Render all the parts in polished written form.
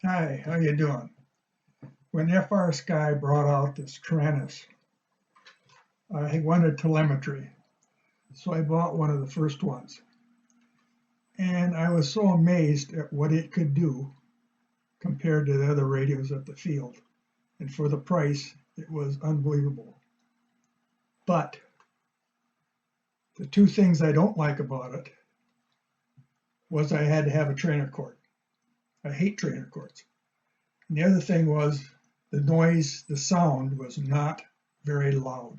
Hi, how you doing? When FR Sky brought out this Tyrannus, I wanted telemetry, so I bought one of the first ones. And I was so amazed at what it could do compared to the other radios at the field. And for the price, it was unbelievable. But the two things I don't like about it was I had to have a trainer cord. I hate trainer cords. And the other thing was the noise, the sound was not very loud.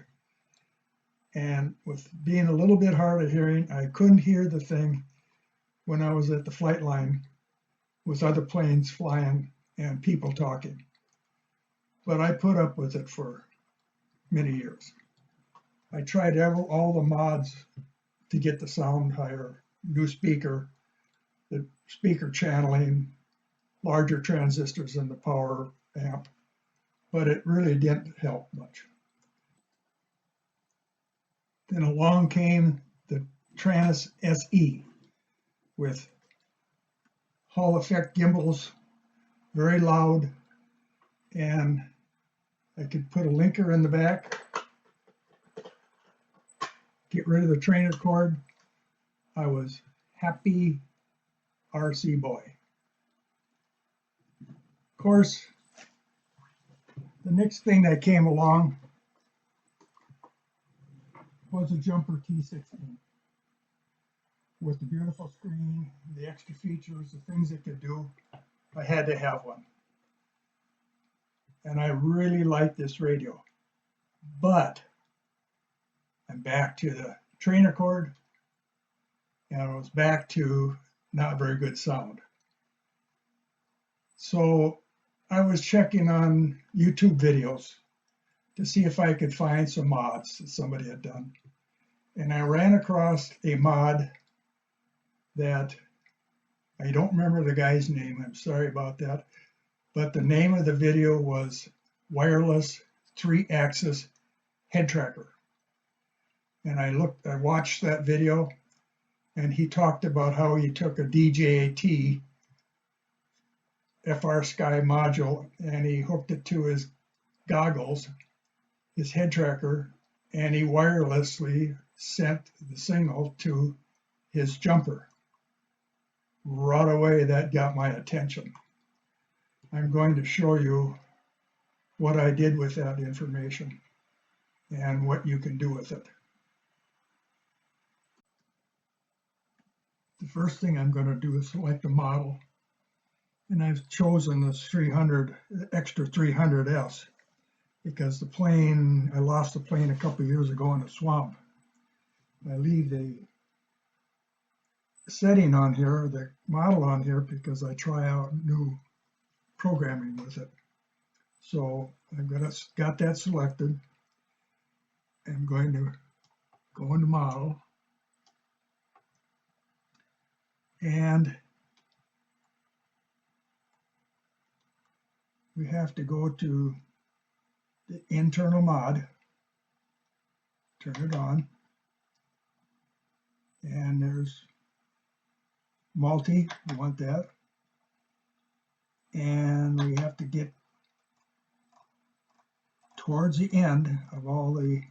And with being a little bit hard of hearing, I couldn't hear the thing when I was at the flight line with other planes flying and people talking. But I put up with it for many years. I tried all the mods to get the sound higher, new speaker, the speaker channeling, larger transistors in the power amp, but it really didn't help much. Then along came the Tyrannus SE with Hall effect gimbals, very loud, and I could put a linker in the back, get rid of the trainer cord. I was happy RC boy. Of course, the next thing that came along was a jumper T16 with the beautiful screen, the extra features, the things it could do. I had to have one. And I really liked this radio. But I'm back to the trainer cord, and I was back to not very good sound. So I was checking on YouTube videos to see if I could find some mods that somebody had done. And I ran across a mod that I don't remember the guy's name. I'm sorry about that. But the name of the video was Wireless 3-Axis Head Tracker. And I watched that video, and he talked about how he took a DJT FR Sky module and he hooked it to his goggles, his head tracker, and he wirelessly sent the signal to his jumper. Right away, that got my attention. I'm going to show you what I did with that information and what you can do with it. The first thing I'm going to do is select a model, and I've chosen this 300, extra 300S, because the plane, I lost the plane a couple of years ago in a swamp. I leave the setting on here, the model on here, because I try out new programming with it. So I've got that selected. I'm going to go into model, and we have to go to the internal mod, turn it on, and there's multi, we want that, and we have to get towards the end of all the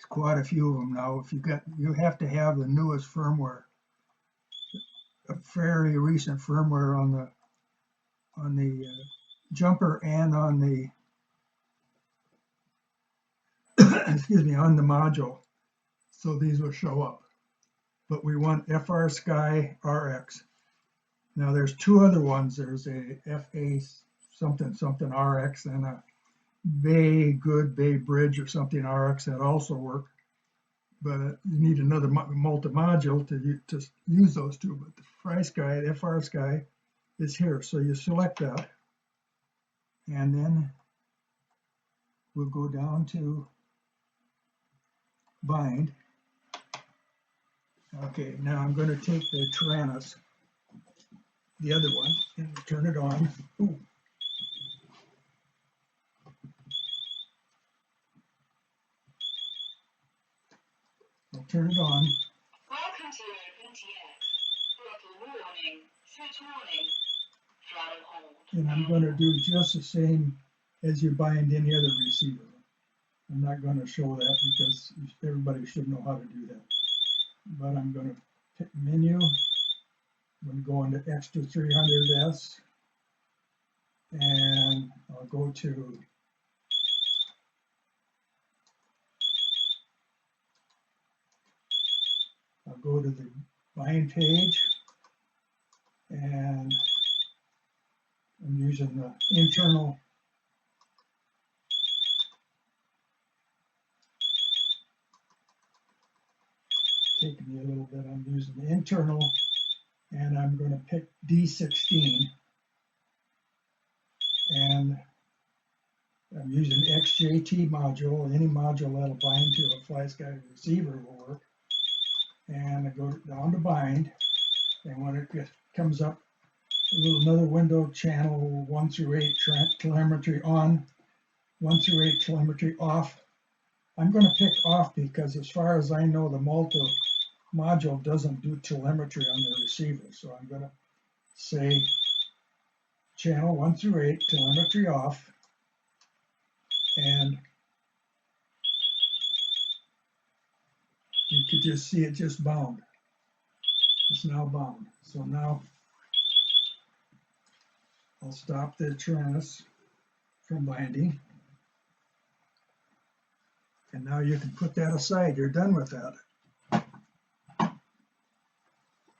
quite a few of them now. If you have to have the newest firmware, a very recent firmware on the jumper and on the excuse me, on the module, so these will show up. But we want FR Sky RX. Now there's two other ones. There's a FA something something RX and a Bay Bridge or something RX that also work. But you need another multi-module to use those two. But the FR Sky is here. So you select that, and then we'll go down to bind. Okay, now I'm going to take the Tyrannus, the other one, and turn it on. Ooh. I'll turn it on. Welcome to PTX. And I'm going to do just the same as you bind any other receiver. I'm not going to show that because everybody should know how to do that. But I'm going to pick menu. I'm going to go into extra 300S. And I'll go to the bind page, and I'm using the internal taking me a little bit. I'm using the internal, and I'm going to pick D16, and I'm using XJT module. Any module that'll bind to a FlySky receiver will work. And I go down to bind, and when it comes up, another window, channel 1 through 8 telemetry on, 1 through 8 telemetry off. I'm going to pick off because as far as I know, the multi module doesn't do telemetry on the receiver. So I'm going to say channel 1 through 8 telemetry off, and you could just see it just bound. It's now bound. So now I'll stop the Tyrannus from binding. And now you can put that aside. You're done with that.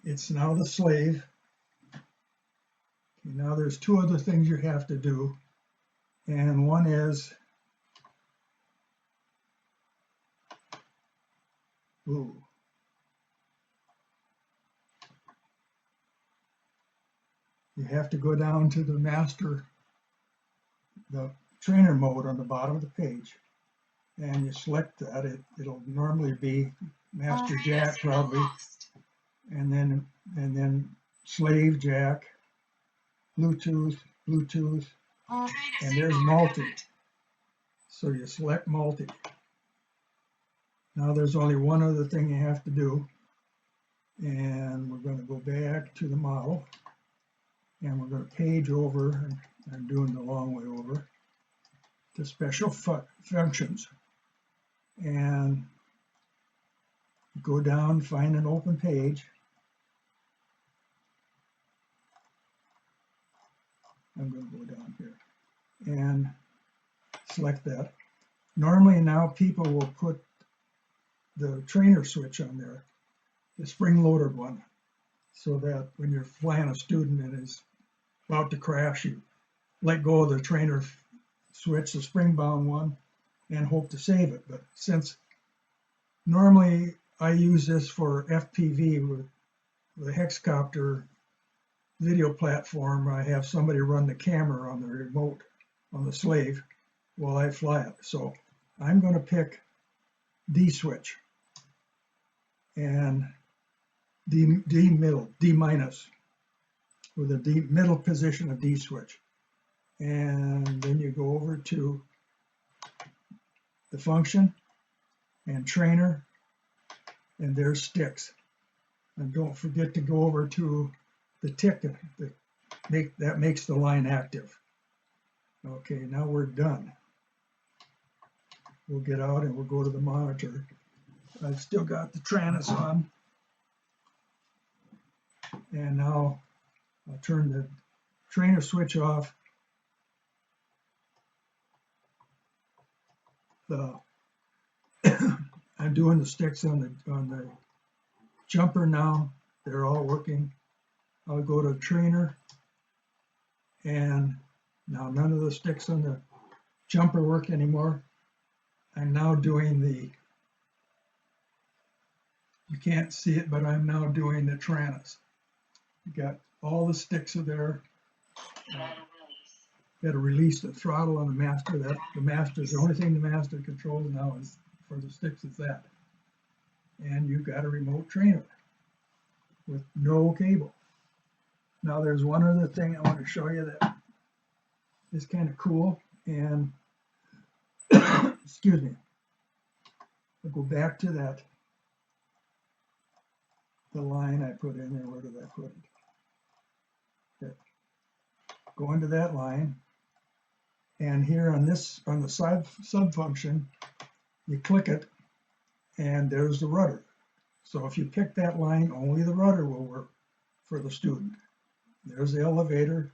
It's now the slave. Okay, now there's two other things you have to do. And one is, you have to go down to the master, the trainer mode on the bottom of the page. And you select that. It'll normally be master jack probably. And then slave jack, Bluetooth, and there's multi. So you select multi. Now there's only one other thing you have to do, and we're going to go back to the model, and we're going to page over, and I'm doing the long way over, to special functions, and go down, find an open page. I'm going to go down here and select that. Normally now people will put the trainer switch on there, the spring-loaded one, so that when you're flying a student and is about to crash, you let go of the trainer switch, the spring-bound one, and hope to save it. But since normally I use this for FPV with the Hexcopter video platform, I have somebody run the camera on the remote on the slave while I fly it. So I'm going to pick D switch and D middle, D minus, with a D middle position of D switch. And then you go over to the function and trainer, and there's sticks. And don't forget to go over to the tick that makes the line active. Okay, now we're done. We'll get out and we'll go to the monitor. I've still got the Tyrannus on. And now I'll turn the trainer switch off. I'm doing the sticks on the jumper now. They're all working. I'll go to trainer, and now none of the sticks on the jumper work anymore. I'm now doing you can't see it, but I'm now doing the Tyrannus. You got all the sticks are there. Got to release the throttle on the master. The only thing the master controls now is for the sticks is that. And you've got a remote trainer with no cable. Now there's one other thing I want to show you that is kind of cool, and excuse me, I'll go back to that the line I put in there. Where did I put it? There. Go into that line, and here on this, on the sub function, you click it, and there's the rudder. So if you pick that line, only the rudder will work for the student. There's the elevator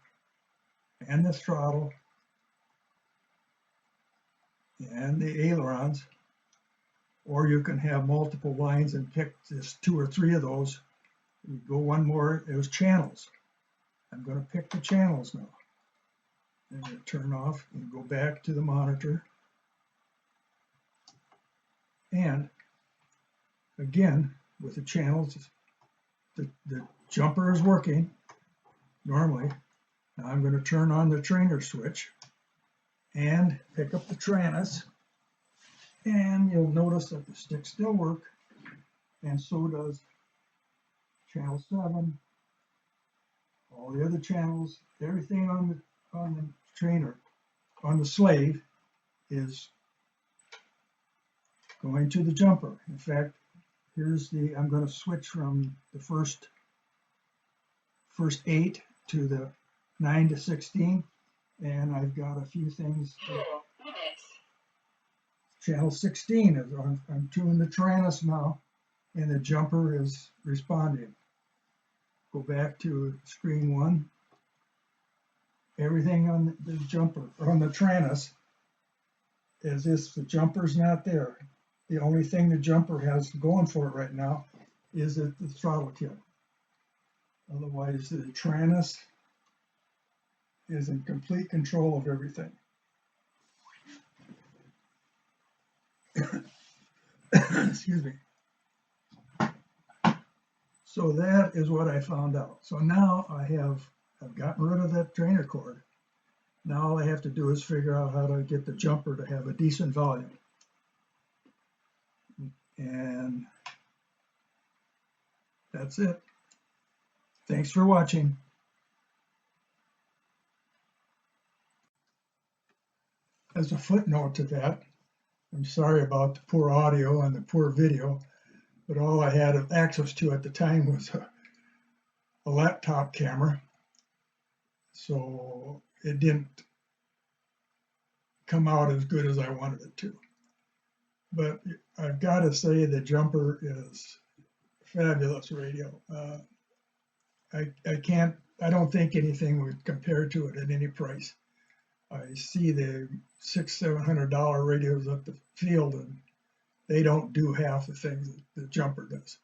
and the throttle and the ailerons, or you can have multiple lines and pick just 2 or 3 of those. You go one more, there's channels. I'm going to pick the channels now. I'm going to turn off and go back to the monitor. And again, with the channels, the jumper is working normally. Now I'm going to turn on the trainer switch and pick up the Tranus, and you'll notice that the sticks still work, and so does channel 7, all the other channels, everything on the trainer, on the slave, is going to the jumper. In fact, here's the, I'm going to switch from the first 8 to the 9 to 16, and I've got a few things. Channel 16 is on, I'm tuning the Tranus now, and the jumper is responding. Go back to screen 1. Everything on the jumper, on the Tranus, as if the jumper's not there. The only thing the jumper has going for it right now is the throttle kill. Otherwise, the Tranus is in complete control of everything. Excuse me. So that is what I found out. So now I've gotten rid of that trainer cord. Now all I have to do is figure out how to get the jumper to have a decent volume. And that's it. Thanks for watching. As a footnote to that, I'm sorry about the poor audio and the poor video, but all I had access to at the time was a laptop camera, so it didn't come out as good as I wanted it to. But I've got to say the jumper is fabulous radio. I don't think anything would compare to it at any price. I see the $600-700 radios at the field, and they don't do half the things that the jumper does.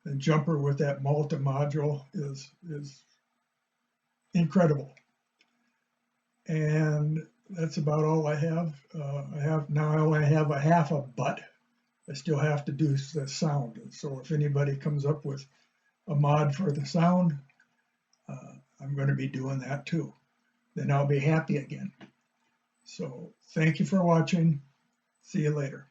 The jumper with that multi-module is incredible. And that's about all I have. I only have a half a butt. I still have to do the sound. So if anybody comes up with a mod for the sound, I'm going to be doing that too. Then I'll be happy again. So thank you for watching. See you later.